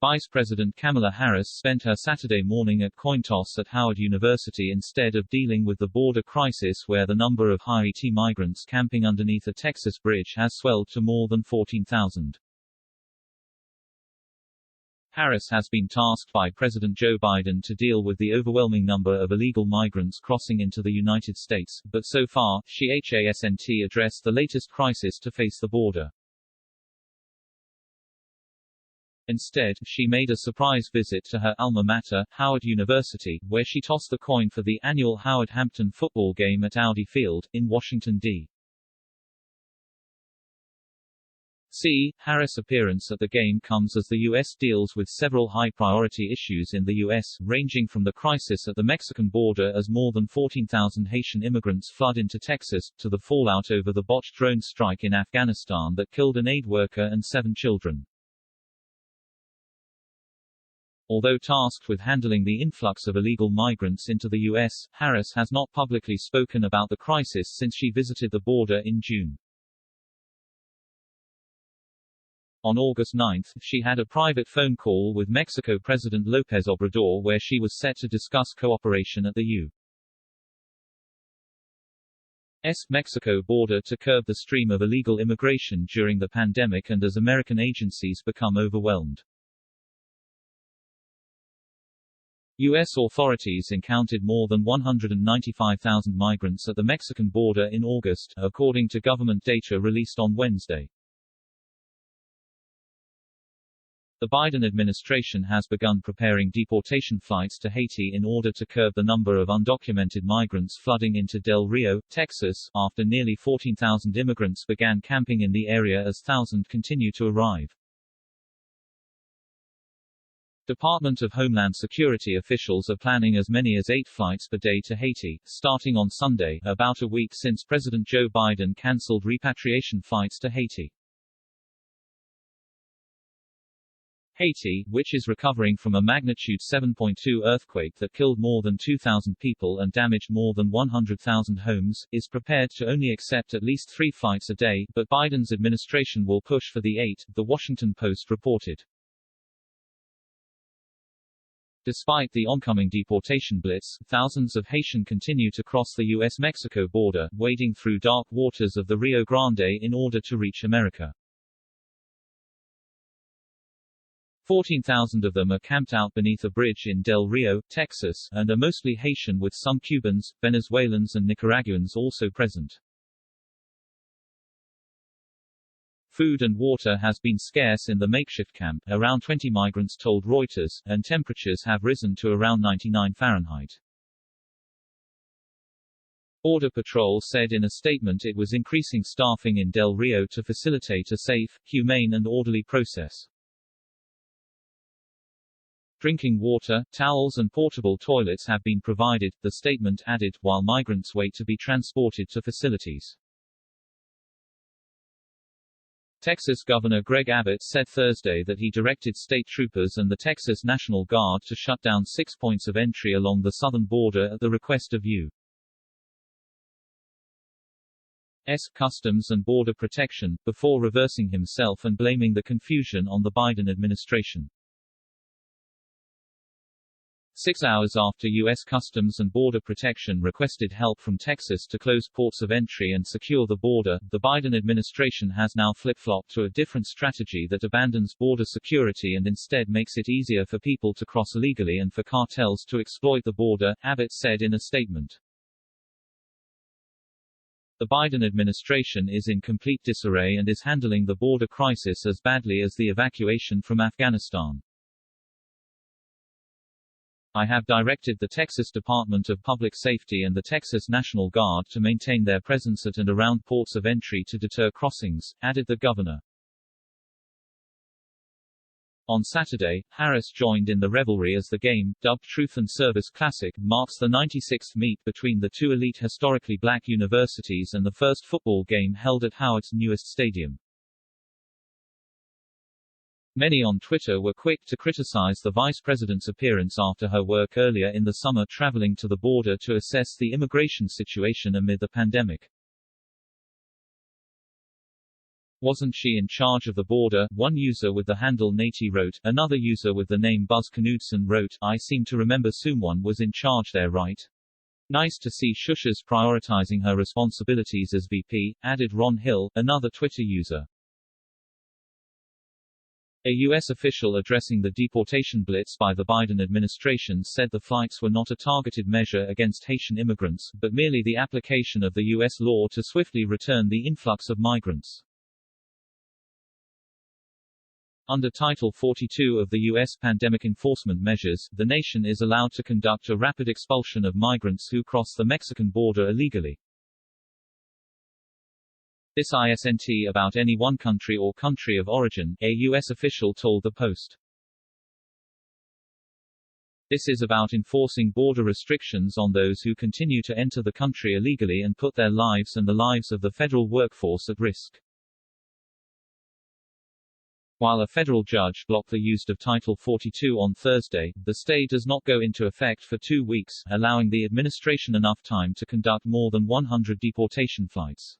Vice President Kamal Harris spent her Saturday morning at coin toss at Howard University instead of dealing with the border crisis where the number of Haiti migrants camping underneath a Texas bridge has swelled to more than 14,000. Harris has been tasked by President Joe Biden to deal with the overwhelming number of illegal migrants crossing into the United States, but so far, she hasn't addressed the latest crisis to face the border. Instead, she made a surprise visit to her alma mater, Howard University, where she tossed the coin for the annual Howard-Hampton football game at Audi Field, in Washington, D.C. Harris' appearance at the game comes as the U.S. deals with several high-priority issues in the U.S., ranging from the crisis at the Mexican border as more than 14,000 Haitian immigrants flood into Texas, to the fallout over the botched drone strike in Afghanistan that killed an aid worker and 7 children. Although tasked with handling the influx of illegal migrants into the U.S., Harris has not publicly spoken about the crisis since she visited the border in June. On August 9, she had a private phone call with Mexico President López Obrador where she was set to discuss cooperation at the U.S. Mexico border to curb the stream of illegal immigration during the pandemic and as American agencies become overwhelmed. U.S. authorities encountered more than 195,000 migrants at the Mexican border in August, according to government data released on Wednesday. The Biden administration has begun preparing deportation flights to Haiti in order to curb the number of undocumented migrants flooding into Del Rio, Texas, after nearly 14,000 immigrants began camping in the area as thousands continue to arrive. Department of Homeland Security officials are planning as many as 8 flights per day to Haiti, starting on Sunday, about a week since President Joe Biden canceled repatriation flights to Haiti. Haiti, which is recovering from a magnitude 7.2 earthquake that killed more than 2,000 people and damaged more than 100,000 homes, is prepared to only accept at least 3 flights a day, but Biden's administration will push for the 8, The Washington Post reported. Despite the oncoming deportation blitz, thousands of Haitians continue to cross the U.S.-Mexico border, wading through dark waters of the Rio Grande in order to reach America. 14,000 of them are camped out beneath a bridge in Del Rio, Texas, and are mostly Haitian with some Cubans, Venezuelans and Nicaraguans also present. Food and water has been scarce in the makeshift camp, around 20 migrants told Reuters, and temperatures have risen to around 99 Fahrenheit. Border Patrol said in a statement it was increasing staffing in Del Rio to facilitate a safe, humane and orderly process. Drinking water, towels and portable toilets have been provided, the statement added, while migrants wait to be transported to facilities. Texas Governor Greg Abbott said Thursday that he directed state troopers and the Texas National Guard to shut down 6 points of entry along the southern border at the request of U.S. Customs and Border Protection, before reversing himself and blaming the confusion on the Biden administration. 6 hours after U.S. Customs and Border Protection requested help from Texas to close ports of entry and secure the border, the Biden administration has now flip-flopped to a different strategy that abandons border security and instead makes it easier for people to cross illegally and for cartels to exploit the border, Abbott said in a statement. The Biden administration is in complete disarray and is handling the border crisis as badly as the evacuation from Afghanistan. I have directed the Texas Department of Public Safety and the Texas National Guard to maintain their presence at and around ports of entry to deter crossings, added the governor. On Saturday, Harris joined in the revelry as the game, dubbed Truth and Service Classic, marks the 96th meet between the two elite historically black universities and the first football game held at Howard's newest stadium. Many on Twitter were quick to criticize the vice president's appearance after her work earlier in the summer traveling to the border to assess the immigration situation amid the pandemic. "Wasn't she in charge of the border?" One user with the handle Nati wrote. Another user with the name Buzz Knudsen wrote, "I seem to remember someone was in charge there, right? Nice to see Shusha's prioritizing her responsibilities as VP," added Ron Hill, another Twitter user. A U.S. official addressing the deportation blitz by the Biden administration said the flights were not a targeted measure against Haitian immigrants, but merely the application of the U.S. law to swiftly return the influx of migrants. Under Title 42 of the U.S. Pandemic Enforcement Measures, the nation is allowed to conduct a rapid expulsion of migrants who cross the Mexican border illegally. This isn't about any one country or country of origin, a U.S. official told the Post. This is about enforcing border restrictions on those who continue to enter the country illegally and put their lives and the lives of the federal workforce at risk. While a federal judge blocked the use of Title 42 on Thursday, the stay does not go into effect for 2 weeks, allowing the administration enough time to conduct more than 100 deportation flights.